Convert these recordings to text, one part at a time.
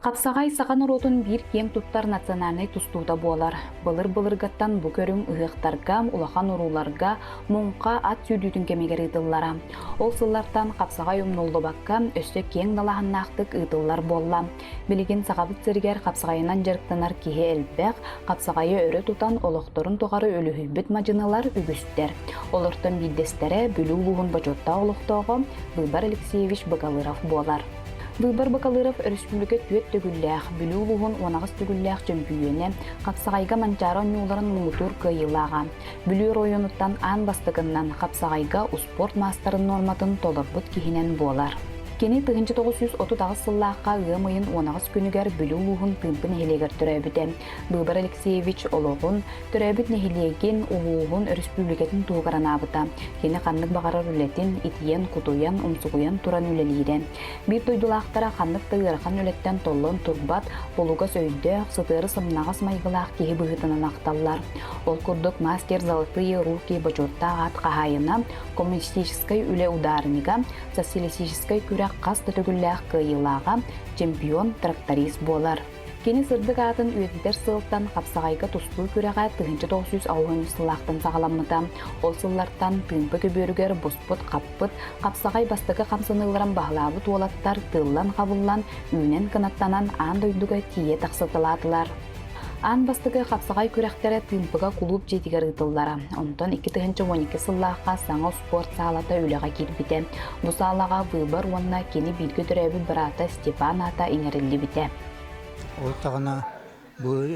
Капсагай сахан уротун бир кең туттар национальный тустууда болар. Былыр-былыргаттан бу көрүң ыгыктарга, улахан уруларга, муңка ат сүйдүтүн кемегер ыдыллара. Ол сыллартан капсагай умнуллубакка өстө кең далаханнаактык ыдыллар болла. Билигин сагабыт сыргер капсагайынан жарыктанар кихи элбек, капсагайы өрө тутан олохторун тогары өлүхүбүт мажыналар үгүстер. Олортон биддестере бүлүү улугун бочотта олохтоого Выбор Алексеевич Бакалыров болар. Выбор Бакалыров республика түйет төгүлләх, бүлі улуғын онағыз төгүлләх чемпионе, Капсагайга манчара онюларын муңутур кыйылаға. Бүлі районуттан ан бастығыннан Капсагайга успорт мастарын норматын толырбыт кихинен болар. Кені 1930 сыллаққа ғымайын онағыз күнігер бүлі улуғын тымпын хелегер түрәбіде. Выбор Алексеевич олығын түрәбіт нехелеген улуғын республикатын туғаран абыта. Кені қаннық бағарар үлетін итиен, кутуян, умсуғуян туран үлелейді. Бір дойдулақтара қаннық тығырқан үлеттен толын турбат, болуға сөйдіқ, сытыры сымнағыз майғылақ кеге бұғытынан ақталлар. Ол күрдік мастер золотые руки бачотта ат қағайына, коммунистической үле ударнига, социалистической күрәк қасты төгілләқ кыйылаға чемпион тракторист болар. Кені сырдық атын үйетдер сылттан Капсагайга тустуу күрәға 1960 сыллақтан сағаламыда. Ол сылларттан тымпы көбөрігер бұспыт қаппыт, Капсагай бастығы қамсынылырын бағлабы туалаттар тыллан қабыллан, үйнен кынаттанан ан дойдуға тие тақсытыладылар. Ан бастығы Капсагай күрәқтері тымпыға клуб жетігер ұтылдары. Онтан 2012 сыллаққа саңа спорт салата үліға келбіте. Бұ салаға Выбор онына кені білгі түрәбі бірата Степан ата еңерілі біте. Ол тағына бұл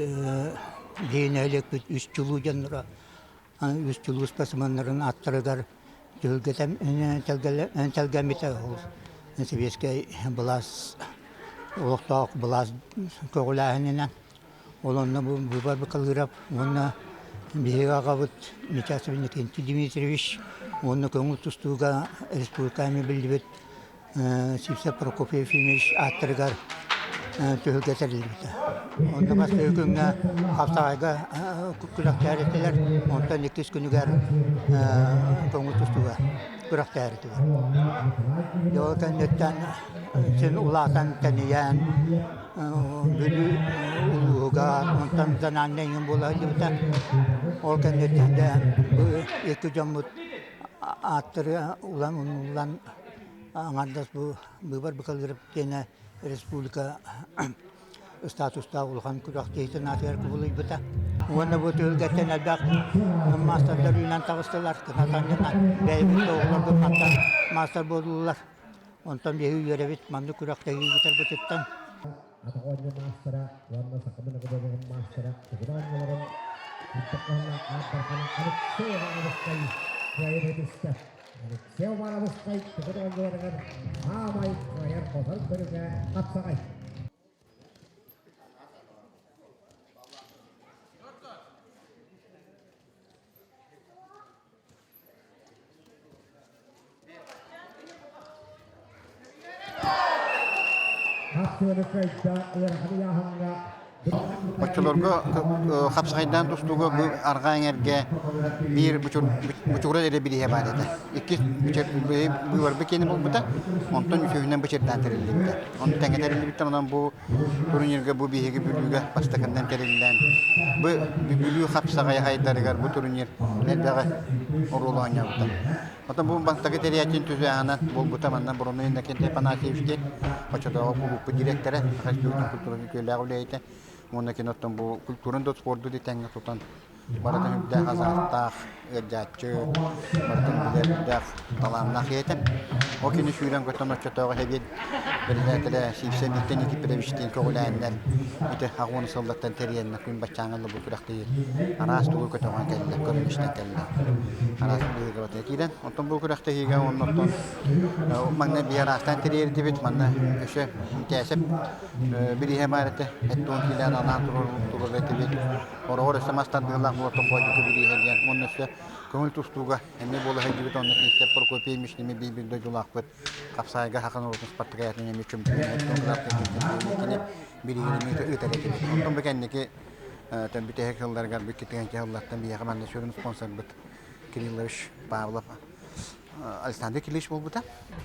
дейін әлек бүт үш жылу жаныра, үш жылу спасыманларын аттырыдар жөлгетем тәлгәметі ол. Советскай бұлас, олықтақ бұлас көғіләхінінен. Олонна Выбор Бакалыров, онна бейге ағабыт Митясов Никентий Дмитриевич, онна көңіл тұстуға республиками білдібет Сипса Прокопьев Ильич аттырыгар төхілге тәрілбіті. Онна бас өкіңі Капсагайга күрәк тәреттелер, онтан 2 күнігер көңіл тұстуға күрәк тәреттелер. Жол кәнеттен сен улатан тәниян бүлі улуға, онтан зананнайын болайды бұта. Ол кәнеттенде екі жамыт аттыры улан аңардас бұл Выбор Бакалыров кені республика статуста улған күрәк дейтін атыры болайды бұта. Оны бұл төлгеттен әлбәк мастердар үйінен тағыстылар, кынатаннан бәйбітті оғыларды қаттан мастер болулар. Онтан бейі үйеребет, манды күрәктегі кетер бұтыттан. Ataqonnya mastera, warna sakamana kebagian mastera, kebenaran orang untuk anak sewa abiskai, kaya betiskan, sewa abiskai, kebenaran orang amai kaya kosong berga Kapsagay. Бачыларга Капсагайдан тустуга бу аргааңерге бир бучура эле билие бар эди. Эки бу бекени болбута, онтон үчөөнөн бачырдан терилди. Онтон таңга терилди ондан бу турнирге бу биеге бүлүгө бастакандан терилден. Бу бүлү Капсагай хайдарыгар бу турнир недага орулаanya бутан. Отон бу бантага териячин түзөөнөн болбута мандан буруну Никентий Панасьевичке бачыларга клуб директору Хачтугун культурный көйлөгүлөйт. Мона киноттон бу культурын да спорту ди таңга тутан. Баратын да хазартах, эджачы, баратын билердах, таламнах етем. О кино шүрен көтөн очтоого хебет. Билетеле сипсен иттен эки превиштин көгләндер. Ите хагон солдаттан терьенне күн бачаңылы бу күрәкте. Арас тугу көтөгөн келде, көрүнүштен келде. Арас тугу көтөгөн киден, онтон бу күрәкте хиге оннотон. Магна биярастан терьер дибет манна өшө тәсеп бирие барате. Эттон килен анан туру ретебет. Орор самастан дылак болото койду бирие хеген. Моннөсө көңүл тустууга эмне боло хегибет онны истеп Прокопий миштими бибирде жулакпыт. Капсагайга хакын урутун спартакиятын эми чемпионат тонгулап биригини өтөрөт. Онтон бекенники тәбите хекылларга бекетеген жааллаттан бия команда шөрүн спонсор бит Кириллович Павлов Александр Килич болбута.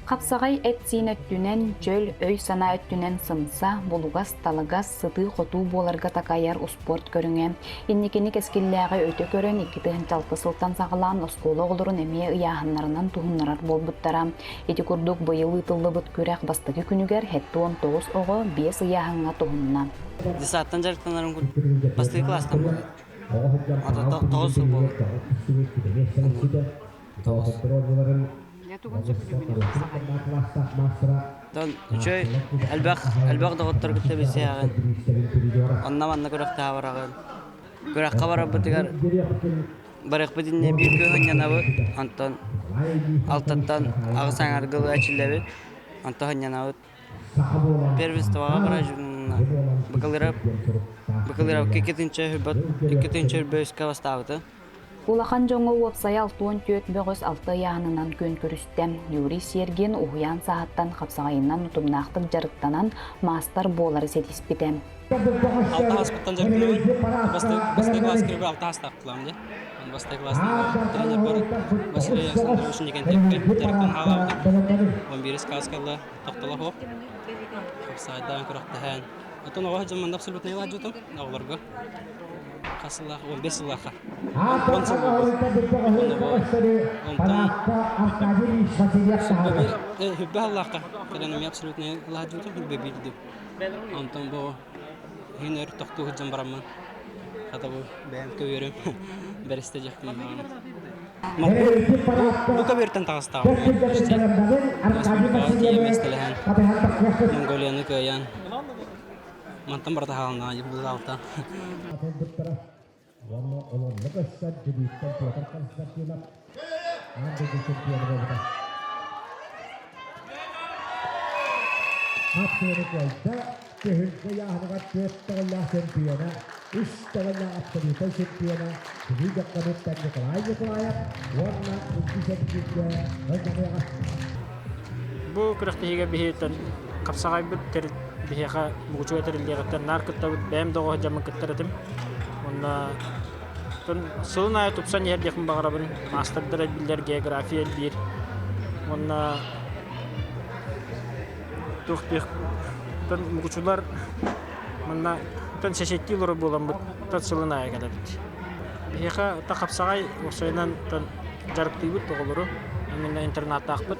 Қапсағай әтсейін өттінен, жөл өй сана өттінен сымса, болуғас, талығас, сыты қоту боларға такаяр спорт көріңе. Иннекені кескелләғі өте көрін, икітігін талқы сылтан сағылан осколы олырын әме ұяғынларынан туғынларар болбуттара. Еті күрдік бұйылы тылы бұт көрәқ бастығы күнігер, хетті 19 оғы 5 ұяғынға туғынна. Десаттан жарықтанарым бастығы класстан болды. Тоғыз сыл болды. Үчөй әлбәқ дағыттар күтті бесе ағын. Онна көріқті аварағын. Көріққа бара бұтығар барық бұдынне бір күйін янабы. Антон алтаттан ағысан арғылы әчілдәбі. Антон янабы. Первенствоға бара жүрінна. Бұқылырап кекетінші үрбөйіске бастауыды. Улахан жоңы уапсай 6-4-6 яғынынан көн көрістем. Юрий Серген ұғыян сағаттан қапсағайынан ұтымнақтық жарықтанан мастар болары сетіспедем. Алты аспыттан жарықтанауын бастай класс кірбі 6 астақ қылам де. Бастай классының тренер бар. Василий Александрович деген теппен жарықтан қалауды. 11 сказкалы тоқтала хоп. Қапсағайдан күріқті hän. Отын оға жаманда абсолютно елад жүтім. Ауыларға. Қасылақ 15 жылаққа. 10 жыл болды. Хүббі Аллаққа. Кәленіме абсолютно елад жүтім. Хүббі білді. Антон бұл хинер тоқту хүджам барамын. Қата бұл бәйім көверім. Бәрісті жақтым бағаным. Бұл көберттен тағыстағы. Республикаға тием естіліген. Монголияны көйен. Мантан барда халына бұл алта. Бұл күріқтіге бейеттен қапсағай бүттер бейеға мұғычу әтірілдеғіттен наркытта бәйім доғы жамын күттеретім. Онда сылын айы тұпсан ердекін бағарабын. Мастырдыр әлбілдер география әлбір. Онда тұқтық мұғычулар шешетті ұлыры болан бұт сылын айы кәді біт. Бейеға қапсағай осайынан жарықты бұт оғылыры. Әмінна интернатта ақпыт.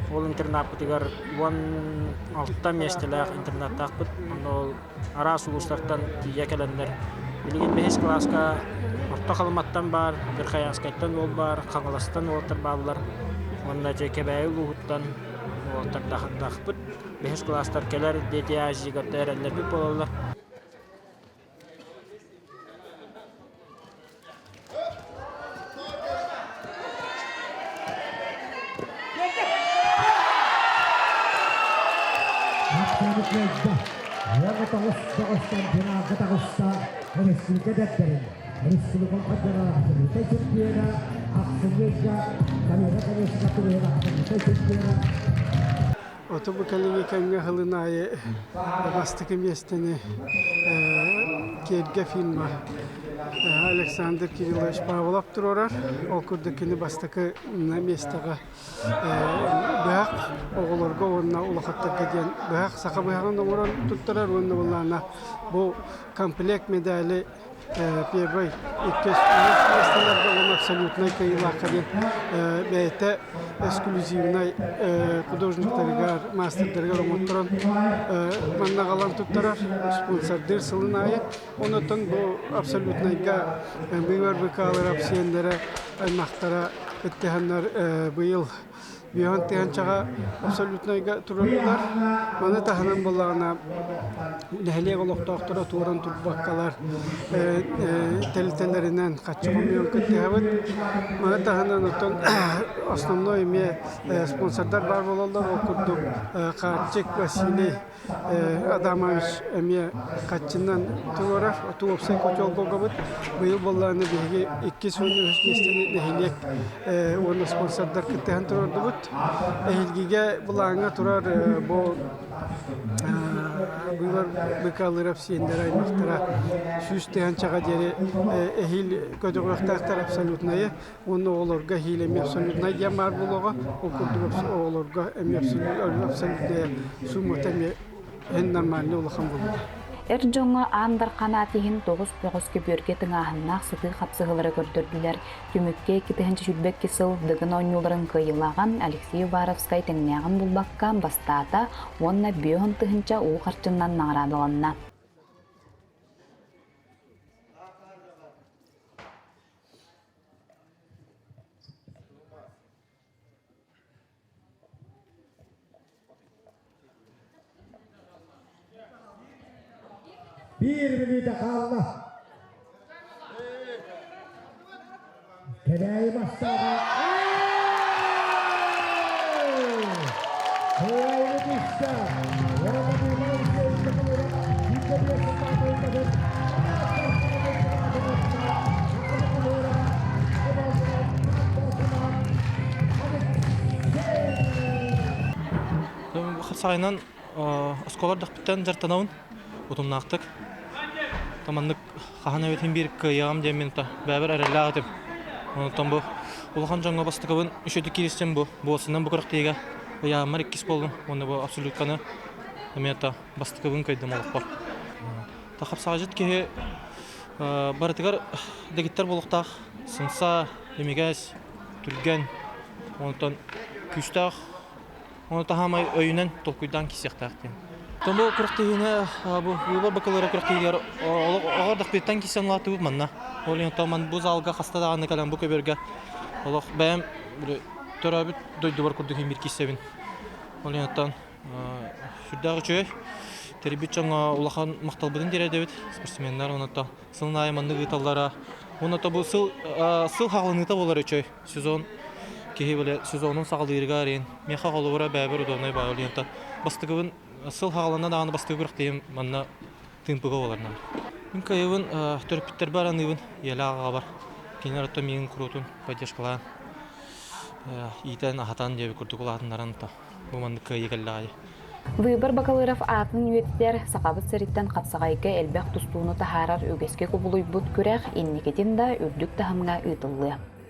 Ол интернат бұтығар 16 местелер интернатта ақпыт. Ол ара сұлыстардан тиге кәлендер. Білген 5 класска орта қалыматтан бар, бір қаяскайттан ол бар, қаңыластан олтыр балылар. Онда жеке бәйі ұлғыттан олтыр ақпыт. 5 класстар келер, дети ажигатты әрәлер бүт болалар. Otobu kalemi kanga halınayı bastıkı местени kerge filma Alexander Kirilovich Pavlov turar. O kurdakini bastıkı местага bak oğullarga ona ulaqatta giden bak saqa bayağın oran tutturar onu vallahi bu komplekt medali первый местелерде он абсолютно кыйлакы бейте эксклюзивный художниктарга мастердерге ромоттуран манна калан туттарар спонсордер сылынайы онотон бу абсолютныйга быйвар быкалар апсиендере аймактара кыттыханнар быйыл Биян тянчага абсолютно турулар. Мана таханан боллагана нәһле голоктоктора туран турбаккалар телтелеринен качымын көттәбет. Мана таханан отон основной ме спонсордар бар болалар. Окурдук Карчик Василий Адамович эме качыннан турар. Туопсай көчөлгөгө бит. Быйыл болланы биге 2 сөйлөш местени нәһлек оны спонсордар көттән турды. Ehilgiga bulanga turar bu Бұлар бұқалырап сендер аймақтара сүстеген чаға дері әхил көтіғақтақтар абсолютнайы, оны оларға хил әме абсолютнай демар болуға, ол күрдік оларға әме абсолютнайы сумат әме ән нормальны олақан болуға. Эр жоңа андар қанатиһин 9-9 көбөрге тыңаһыннаах сыты хапсыгылары көрдөрдүләр. Түмүкке китеһинче сүлбек кисыл дыгын ойнуларын кыйылаган Алексей Варовскай теңнәгән булбакка бастата, онна бөһөн тыһынча уу карчыннан наградаланна. Bir minute kaldı. Kedeyi başladı. Kolaylı düştü. Orada bir manşe üstüne yüzde bir sıkıntı oynadı. Sayınan oskolar daqbitten jartanawın utumnaqtık. Tamanlık qahan evetin bir kıyağım dementa bäber aralağıdım. Ondan bu ulağan жаңа bastıqabın üçüdü kiristem bu. Bu asından bu qıraqtıyga yağmar ikkis boldum. Onda bu absolut kanı emeta bastıqabın kaydım olaq. Taqap sağajıt ki baratigar degitler boluqtaq. Sınsa, emigaz, türgen. Ondan küstaq. Onu tahamay öyünen tolkuydan kisiyaqtaqtın. Tomu qıraqtıyına bu yıllar bakalara qıraqtıylar oğar daqbettan kisen latı bu manna. Olyan taman bu zalga xasta dağını kalan bu köberge. Olaq bəyəm törabit doydu var kurduqin bir kisebin. Olyan tan şurdağı çöy teribit жаңа улахан мақталбыдын дередебит спортсмендар оната сылын айманды гыталлара. Оната bu сыл хағылыныта болар өчөй сезон кеһи беле сезонун сагылырга рен меха голубара бәбер удонай бай олянта бастыгын сыл хағылына даганы бастыгы кырыктыйм манна тымпыга боларна. Мин кайыбын төрпүттер бараныбын ялага бар. Кинарата менин крутун поддержкалан. Итен ахатан деп курдугулатыннарын та. Бу манды кайыгаллагай. Выбор бакалавров атын үеттер сақабыт сәриттен қапсағайға әлбәқ тұстуыны тахарар өгеске көбілуй бұт көрәқ, иннекетін да үрдік тахымға ұйтылы.